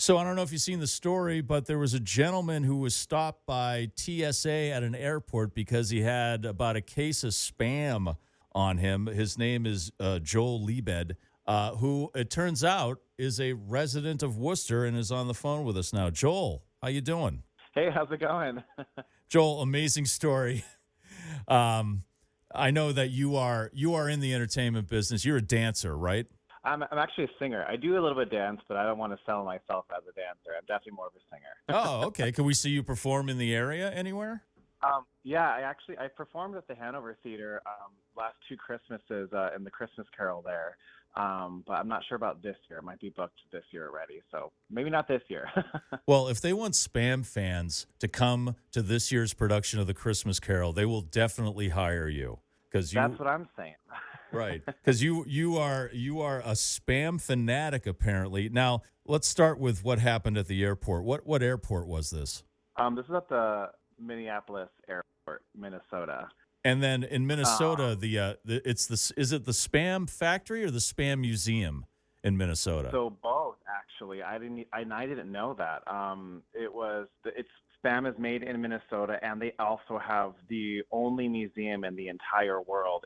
So I don't know if you've seen the story, but there was a gentleman who was stopped by TSA at an airport because he had about a case of Spam on him. His name is Joel Libed, who it turns out is a resident of Worcester and is on the phone with us now. Joel, how you doing? Hey, how's it going? Joel, amazing story. Um, I know that you are in the entertainment business. You're a dancer, right? I'm actually a singer. I do a little bit of dance, but I don't want to sell myself as a dancer. I'm definitely more of a singer. Oh, okay. Can we see you perform in the area anywhere? Yeah, I performed at the Hanover Theater last two Christmases in the Christmas Carol there. But I'm not sure about this year. It might be booked this year already, so maybe not this year. Well, if they want Spam fans to come to this year's production of the Christmas Carol, they will definitely hire you because That's what I'm saying. right, because you are a Spam fanatic apparently. Now, let's start with what happened at the airport. What airport was this? This is at the Minneapolis Airport, Minnesota. And then in Um, Minnesota, is it the Spam factory or the Spam museum in Minnesota? So both actually. I didn't know that. It's Spam is made in Minnesota, and they also have the only museum in the entire world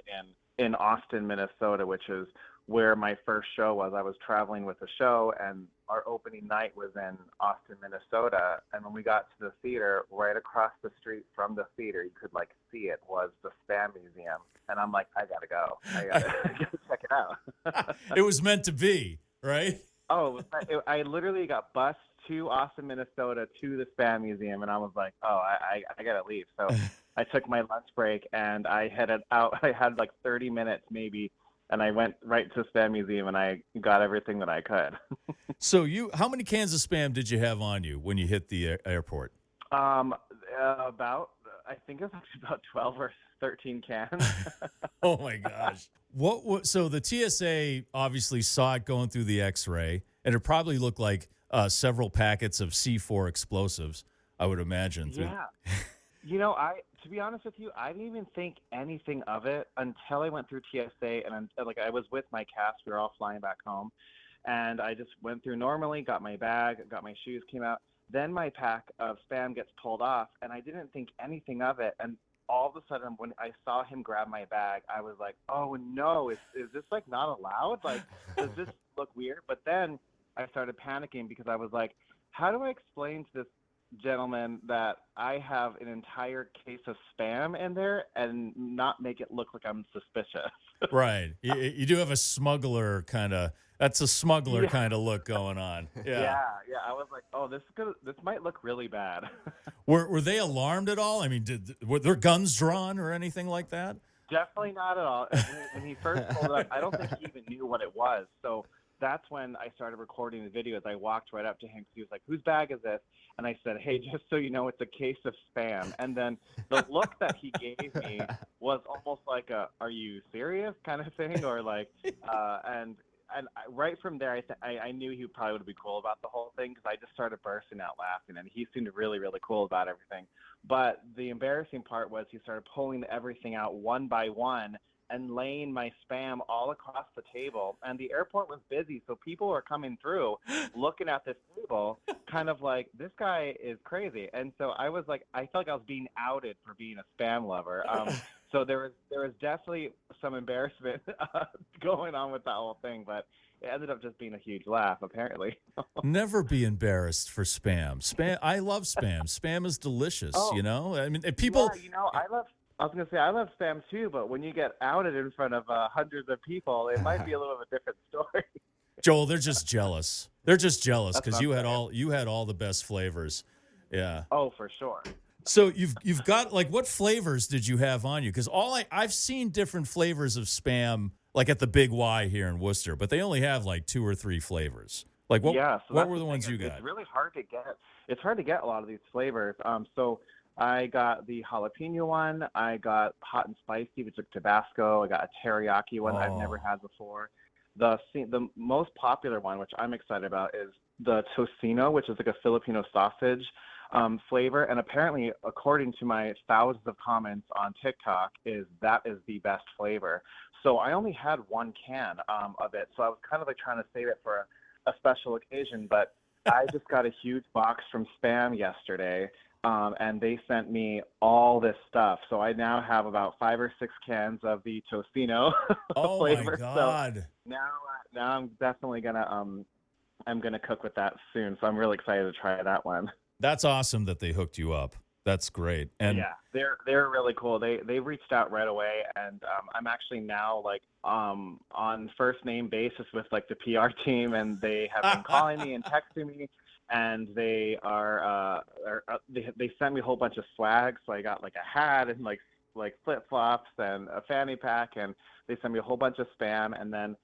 in Austin, Minnesota, which is where my first show was. I was traveling with the show, and our opening night was in Austin, Minnesota. And when we got to the theater, right across the street from the theater, you could like see it was the Spam Museum. And I'm like, I gotta go. I gotta check it out. It was meant to be, right? I literally got bused to Austin, Minnesota to the Spam Museum, and I was like, I gotta leave. So I took my lunch break and I headed out. I had like 30 minutes maybe, and I went right to the Spam Museum and I got everything that I could. So how many cans of Spam did you have on you when you hit the airport? Um, I think it was actually about 12 or 13 cans. Oh my gosh. So the TSA obviously saw it going through the X-ray, and it probably looked like several packets of C4 explosives, I would imagine. Yeah. To be honest with you, I didn't even think anything of it until I went through TSA and like I was with my cast. We were all flying back home, and I just went through normally, got my bag, got my shoes, came out. Then my pack of Spam gets pulled off, and I didn't think anything of it. And all of a sudden, when I saw him grab my bag, I was like, "Oh no, is this like not allowed? Like, does this look weird?" But then I started panicking because I was like, "How do I explain to this gentleman that I have an entire case of Spam in there and not make it look like I'm suspicious?" Right. You do have a smuggler that's a smuggler Yeah. kind of look going on. Yeah. Yeah. I was like, "Oh, this might look really bad." Were they alarmed at all? I mean, were their guns drawn or anything like that? Definitely not at all. When he first pulled it up, I don't think he even knew what it was. So that's when I started recording the video. As I walked right up to him, 'cause he was like, "Whose bag is this?" And I said, "Hey, just so you know, it's a case of Spam." And then the look that he gave me was almost like a "Are you serious?" kind of thing, or like, right from there, I knew he probably would be cool about the whole thing because I just started bursting out laughing, and he seemed really, really cool about everything. But the embarrassing part was he started pulling everything out one by one and laying my Spam all across the table. And the airport was busy, so people were coming through looking at this table, kind of like, this guy is crazy. And so I was like, I felt like I was being outed for being a Spam lover. So there was definitely some embarrassment going on with that whole thing, but it ended up just being a huge laugh, apparently. Never be embarrassed for Spam. Spam. I love Spam. Spam is delicious. Oh, I mean, and yeah, people. I was going to say, I love Spam too, but when you get outed in front of hundreds of people, it might be a little bit of a different story. Joel, they're just jealous. They're just jealous That's because what I'm saying. you had all the best flavors. Yeah. Oh, for sure. So you've got like what flavors did you have on you? Because I've seen different flavors of Spam like at the Big Y here in Worcester, but they only have like two or three flavors. Like Yeah, so what that's were the the thing. ones you It's got? really hard to get. It's hard to get a lot of these flavors. So I got the jalapeno one. I got hot and spicy, which is Tabasco. I got a teriyaki one that I've never Oh, had before. The most popular one, which I'm excited about, is the tocino, which is like a Filipino sausage flavor. And apparently, according to my thousands of comments on TikTok, that is the best flavor. So I only had one can of it. So I was kind of like trying to save it for a special occasion, but I just got a huge box from Spam yesterday, and they sent me all this stuff. So I now have about 5 or 6 cans of the tocino Oh my flavor. So God. now I'm definitely gonna I'm gonna cook with that soon. So I'm really excited to try that one. That's awesome that they hooked you up. That's great. And Yeah, they're really cool. They reached out right away, and I'm actually now like on first name basis with like the PR team, and they have been calling me and texting me, and they sent me a whole bunch of swag. So I got like a hat and like flip flops and a fanny pack, and they sent me a whole bunch of Spam, and then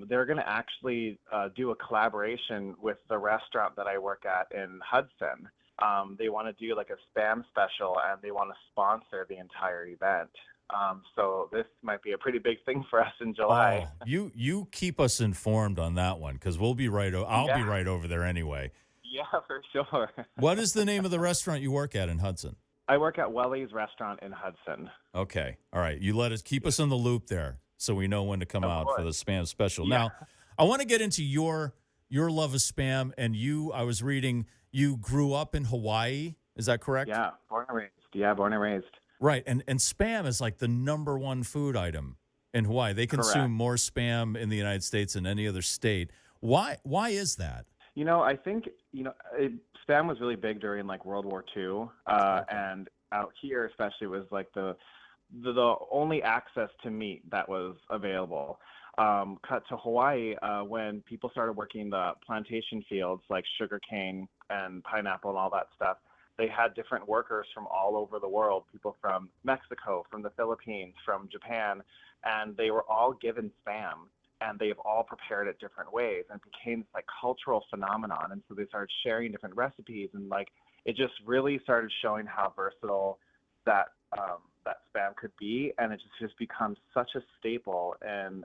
they're gonna actually do a collaboration with the restaurant that I work at in Hudson. They want to do like a Spam special, and they want to sponsor the entire event. So this might be a pretty big thing for us in July. oh, you keep us informed on that one because we'll be right. I'll be Yeah, right over there anyway. yeah, for sure. What is the name of the restaurant you work at in Hudson? I work at Welly's restaurant in Hudson. Okay. All right. You let us keep us in the loop there so we know when to come Of out for course. the spam special. Yeah. Now, I want to get into your love of spam and I was reading you grew up in Hawaii. Is that correct? Yeah, born and raised. Yeah, born and raised. Right. And spam is like the number one food item in Hawaii. They consume Correct. more spam in the United States than any other state. Why is that? I think Spam was really big during like World War II, Okay. and out here especially was like the only access to meat that was available. Cut to Hawaii when people started working the plantation fields like sugarcane and pineapple and all that stuff. They had different workers from all over the world, people from Mexico, from the Philippines, from Japan, and they were all given Spam, and they've all prepared it different ways, and it became this like cultural phenomenon. And so they started sharing different recipes, and like it just really started showing how versatile that that Spam could be, and it just becomes such a staple in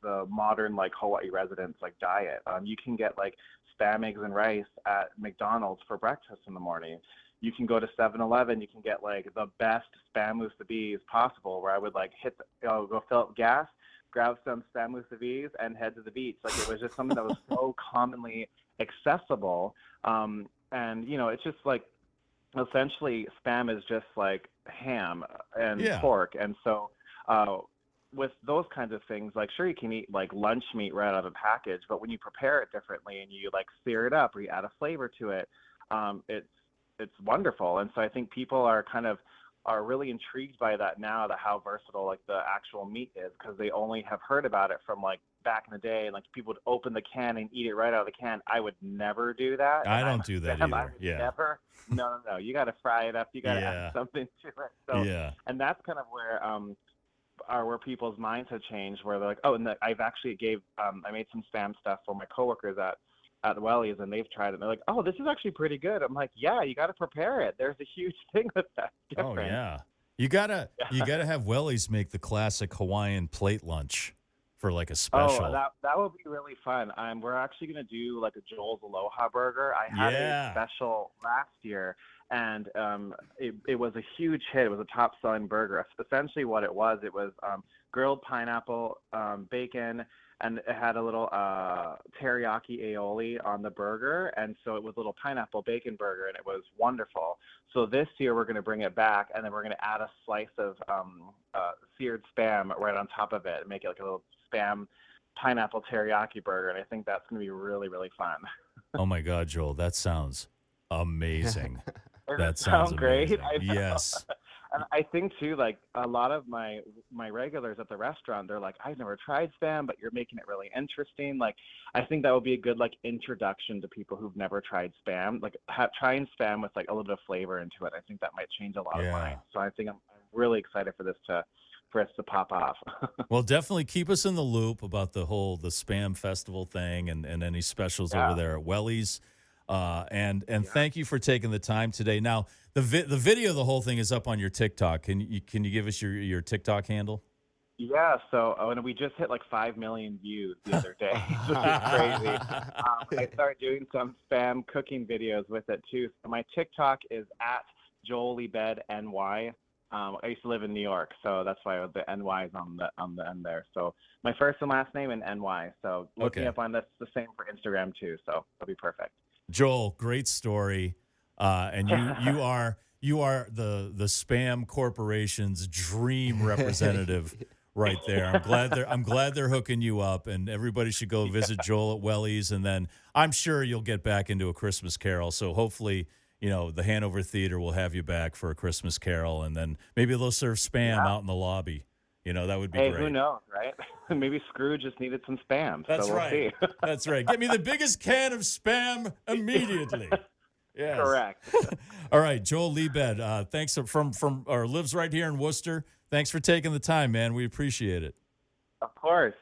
the modern like Hawaii residents like diet. You can get like Spam eggs and rice at McDonald's for breakfast in the morning. You can go to 7-Eleven. You can get like the best Spam musubi possible, where I would like go fill up gas, grab some Spam musubis, and head to the beach. Like it was just something that was so commonly accessible. And it's just like essentially Spam is just like ham and Yeah. pork. And so with those kinds of things, like sure you can eat like lunch meat right out of a package, but when you prepare it differently and you like sear it up or you add a flavor to it, it's wonderful. And so I think people are really intrigued by that now, that how versatile like the actual meat is, because they only have heard about it from like back in the day, and like people would open the can and eat it right out of the can. I would never do that, I and don't do that I either. would Yeah. never. No. You got to fry it up. You got to Yeah. add something to it. So, Yeah. and that's kind of where people's minds have changed, where they're like, oh, and I've actually I made some Spam stuff for my coworkers at Welly's, and they've tried it. And they're like, oh, this is actually pretty good. I'm like, yeah, you got to prepare it. There's a huge thing with that. It's Oh different. yeah. You gotta Yeah. have Wellies make the classic Hawaiian plate lunch for like a Oh, special. that would be really fun. We're actually gonna do like a Joel's Aloha burger. I had a Yeah. special last year, and it was a huge hit. It was a top selling burger. Essentially, what it was grilled pineapple, bacon, and it had a little teriyaki aioli on the burger, and so it was a little pineapple bacon burger, and it was wonderful. So this year we're going to bring it back, and then we're going to add a slice of seared Spam right on top of it and make it like a little Spam pineapple teriyaki burger, and I think that's going to be really, really fun. Oh my God, Joel, that sounds amazing. Does That it sounds sound great? amazing. I know. Yes. And I think too, like a lot of my regulars at the restaurant, they're like, I've never tried Spam, but you're making it really interesting. Like, I think that would be a good like introduction to people who've never tried Spam. Like, trying Spam with like a little bit of flavor into it. I think that might change a lot of Yeah. minds. So I think I'm really excited for us to pop off. Well, definitely keep us in the loop about the Spam Festival thing and any specials Yeah. over there at Welly's. And Yeah. thank you for taking the time today. Now, the video of the whole thing is up on your TikTok. Can you give us your TikTok handle? Yeah, so and we just hit like 5 million views the other day, which is crazy. I started doing some Spam cooking videos with it too. So my TikTok is at Joel Libed NY. I used to live in New York, so that's why the NY is on the end there. So my first and last name and NY. So look me Okay. up on this. The same for Instagram too. So that'll be perfect. Joel, great story. And you are the spam corporation's dream representative right there. I'm glad they're hooking you up, and everybody should go visit Joel at Welly's, and then I'm sure you'll get back into a Christmas Carol. So hopefully, the Hanover Theater will have you back for a Christmas Carol, and then maybe they'll serve spam Yeah. out in the lobby. That would be Hey, who great. knows, right? Maybe Scrooge just needed some spam. That's So we'll right. see. That's right. Get me the biggest can of spam immediately. Yes. Correct. All right, Joel Libed, thanks from or lives right here in Worcester. Thanks for taking the time, man. We appreciate it. Of course.